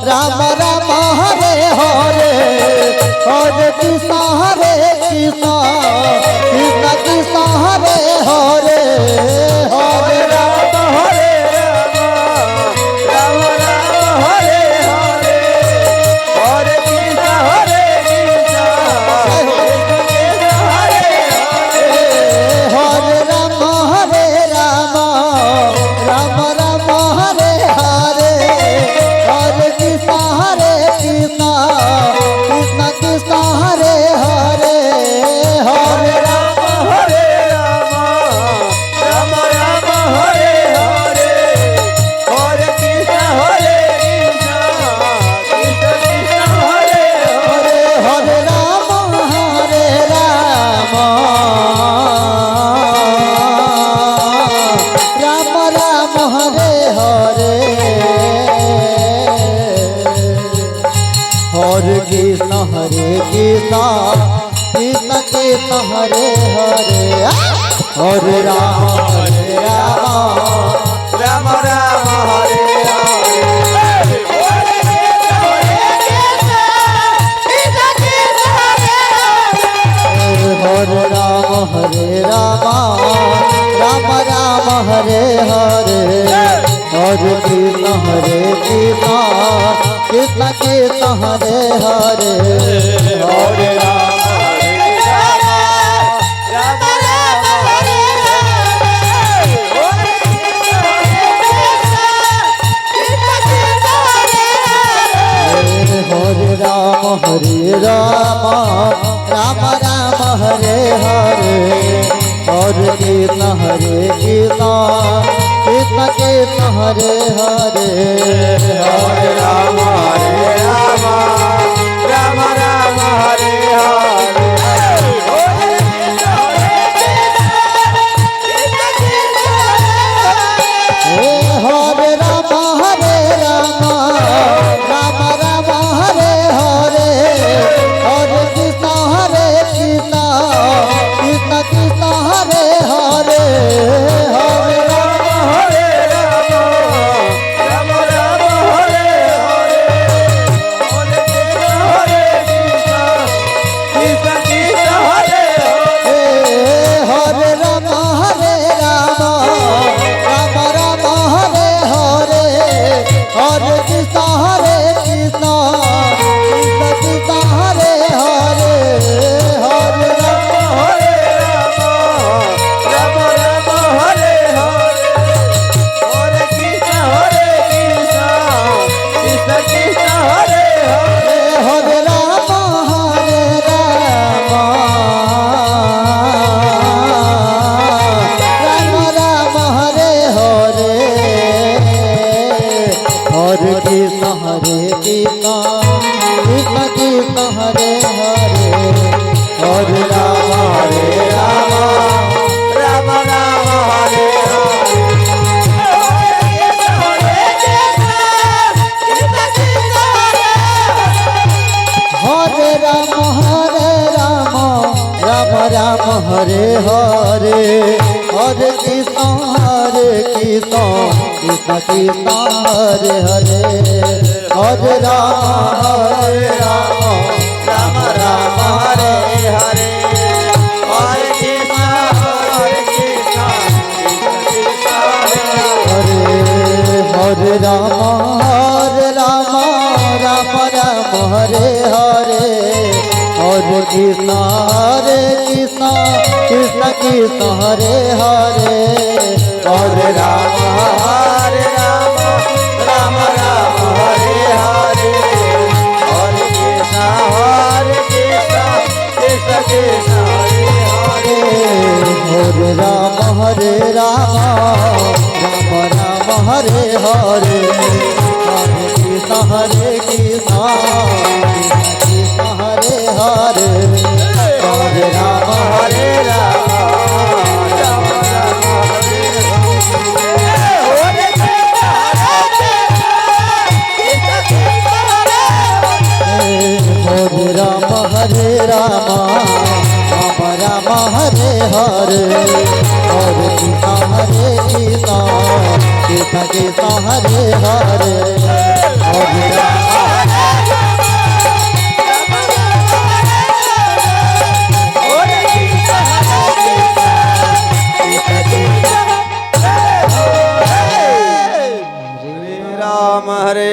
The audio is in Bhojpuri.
राम राम हरे हरे हरे कृष्ण हरे कृष्ण कृष्ण कृष्ण हरे हरे हरे राम हरे राम राम हरे हरे हरे कृष्ण हरे कृष्ण कृष्ण कृष्ण हरे हरे हरे राम राम राम हरे हरे हरे कृष्ण कृष्ण कृष्ण कृष्ण हरे हरे हरे राम हरे राम राम राम हरे हरे हरे कृष्ण कृष्ण कृष्ण हरे हरे हरे राम राम राम हरे हरे हरे कृष्ण कृष्ण कृष्ण हरे हरे हरे राम राम राम हरे हरे राम राम राम हरे हरे हरे कृष्ण कृष्ण कृष्ण कृष्ण हरे हरे हरे राम राम हरे हरे राम राम राम हरे हरे हरे कृष्ण कृष्ण कृष्ण कृष्ण हरे हरे हरे राम राम राम हरे हरे हरे राम राम राम हरे हरे हरे कृष्ण कृष्ण कृष्ण कृष्ण हरे हरे हरे राम हरे राम राम राम हरे हरे हरे कृष्ण कृष्ण हरे हरे राम राम राम हरे हरे हरे कृष्ण कृष्ण कृष्ण कृष्ण हरे हरे हरे राम हरे राम राम हरे हरे कृष्ण कृष्ण कृष्ण हरे हरे हरे राम राम हरे हरे हरे कृष्ण कृष्ण कृष्ण कृष्ण हरे हरे हरे राम राम राम हरे हरे राम राम हरे हरे हरे कृष्ण कृष्ण कृष्ण कृष्ण हरे हरे हरे राम राम राम हरे हरे हरे कृष्ण कृष्ण हरे हरे राम राम हरे हरे हरे कृष्ण कृष्ण कृष्ण कृष्ण हरे हरे हरे राम राम राम हरे हरे हरे कृष्ण कृष्ण कृष्ण हरे हरे हरे राम राम हरे हरे हरे कृष्ण कृष्ण कृष्ण हरे हरे हरे राम हरे राम राम राम हरे हरे राम राम हरे हरे हरे कृष्ण कृष्ण कृष्ण कृष्ण हरे हरे हरे राम हरे